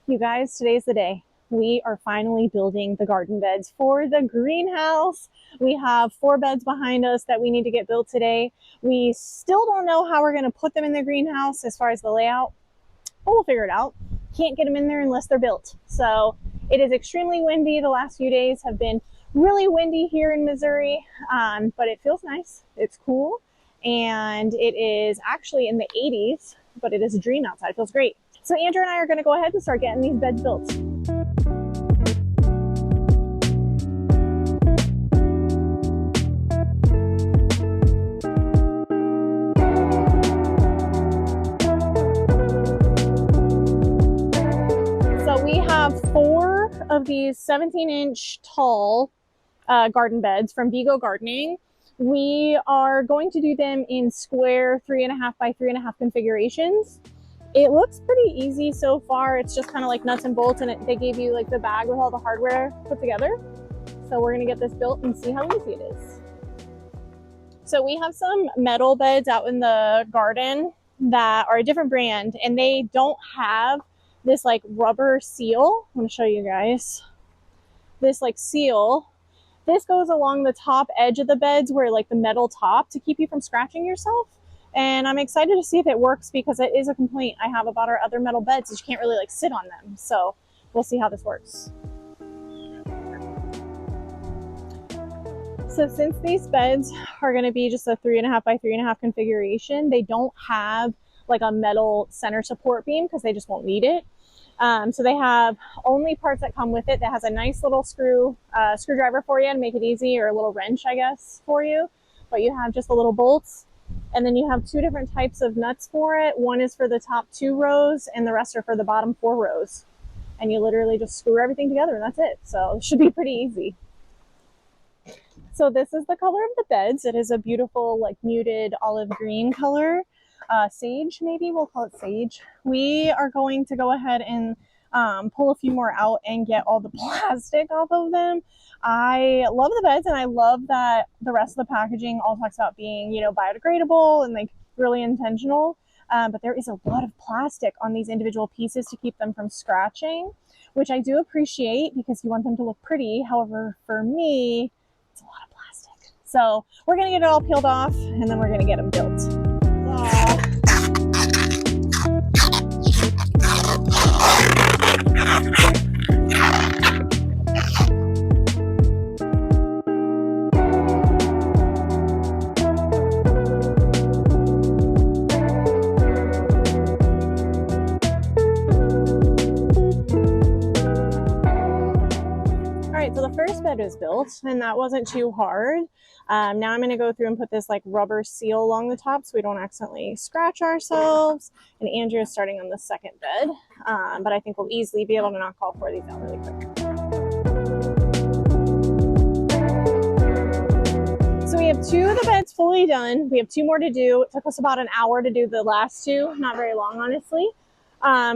You guys, today's the day. We are finally building the garden beds for the greenhouse. We have 4 beds behind us that we need to get built today. We still don't know how we're going to put them in the greenhouse as far as the layout, but we'll figure it out. Can't get them in there unless they're built. So it is extremely windy. The last few days have been really windy here in Missouri, but it feels nice. It's cool, and it is actually in the 80s, but it is a dream outside. It feels great. So Andrew and I are going to go ahead and start getting these beds built. So we have 4 of these 17-inch tall garden beds from Vego Gardening. We are going to do them in square 3.5 by 3.5 configurations. It looks pretty easy so far. It's just kind of like nuts and bolts, and they gave you like the bag with all the hardware put together. So we're gonna get this built and see how easy it is. So we have some metal beds out in the garden that are a different brand, and they don't have this like rubber seal. I'm gonna show you guys. This like seal. This goes along the top edge of the beds where like the metal top to keep you from scratching yourself. And I'm excited to see if it works because it is a complaint I have about our other metal beds is you can't really like sit on them. So we'll see how this works. So since these beds are going to be just a 3.5 by 3.5 configuration, they don't have like a metal center support beam because they just won't need it. So they have only parts that come with it that has a nice little screwdriver for you to make it easy, or a little wrench, I guess, for you. But you have just the little bolts. And then you have 2 different types of nuts for it. One is for the top 2 rows and the rest are for the bottom 4 rows. And you literally just screw everything together and that's it. So it should be pretty easy. So this is the color of the beds. It is a beautiful like muted olive green color. Sage, maybe we'll call it sage. We are going to go ahead and pull a few more out and get all the plastic off of them. I love the beds, and I love that the rest of the packaging all talks about being, biodegradable and like really intentional. But there is a lot of plastic on these individual pieces to keep them from scratching, which I do appreciate because you want them to look pretty. However, for me, it's a lot of plastic. So we're gonna get it all peeled off and then we're gonna get them built. So the first bed is built and that wasn't too hard. Now I'm going to go through and put this like rubber seal along the top so we don't accidentally scratch ourselves. And Andrew is starting on the second bed, but I think we'll easily be able to knock all 4 of these out really quick. So we have 2 of the beds fully done. We have 2 more to do. It took us about an hour to do the last 2, not very long, honestly.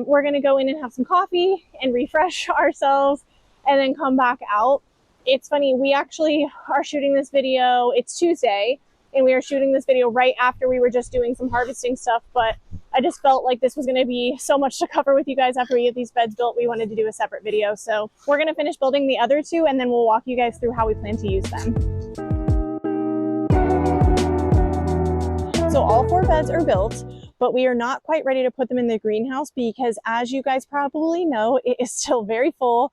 We're going to go in and have some coffee and refresh ourselves and then come back out. It's funny, we actually are shooting this video, it's Tuesday, and we are shooting this video right after we were just doing some harvesting stuff, but I just felt like this was gonna be so much to cover with you guys after we get these beds built. We wanted to do a separate video. So we're gonna finish building the other 2 and then we'll walk you guys through how we plan to use them. So all 4 beds are built, but we are not quite ready to put them in the greenhouse because, as you guys probably know, it is still very full.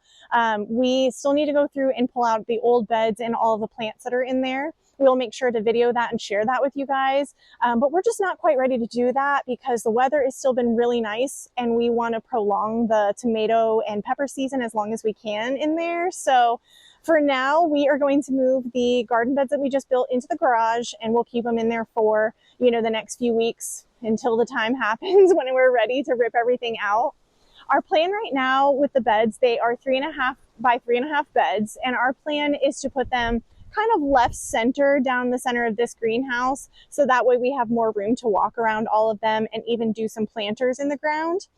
We still need to go through and pull out the old beds and all of the plants that are in there. We'll make sure to video that and share that with you guys. But we're just not quite ready to do that because the weather has still been really nice and we want to prolong the tomato and pepper season as long as we can in there. So for now, we are going to move the garden beds that we just built into the garage and we'll keep them in there for, the next few weeks until the time happens when we're ready to rip everything out. Our plan right now with the beds, they are 3.5 by 3.5 beds, and our plan is to put them kind of left center down the center of this greenhouse, so that way we have more room to walk around all of them and even do some planters in the ground.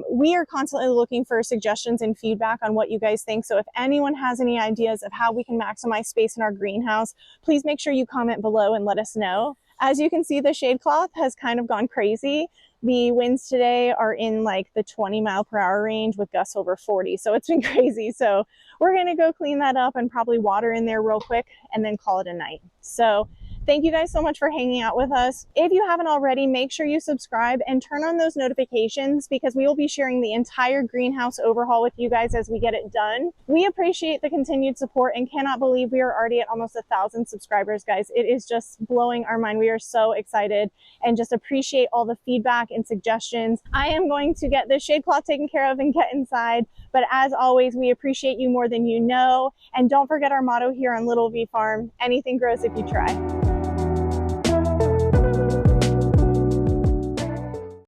We are constantly looking for suggestions and feedback on what you guys think, so if anyone has any ideas of how we can maximize space in our greenhouse, please make sure you comment below and let us know. As you can see, the shade cloth has kind of gone crazy. The winds today are in like the 20-mile-per-hour range with gusts over 40. So it's been crazy. So we're going to go clean that up and probably water in there real quick and then call it a night. So thank you guys so much for hanging out with us. If you haven't already, make sure you subscribe and turn on those notifications because we will be sharing the entire greenhouse overhaul with you guys as we get it done. We appreciate the continued support and cannot believe we are already at almost 1,000 subscribers, guys. It is just blowing our mind. We are so excited and just appreciate all the feedback and suggestions. I am going to get this shade cloth taken care of and get inside. But as always, we appreciate you more than you know. And don't forget our motto here on Little V Farm: anything grows if you try.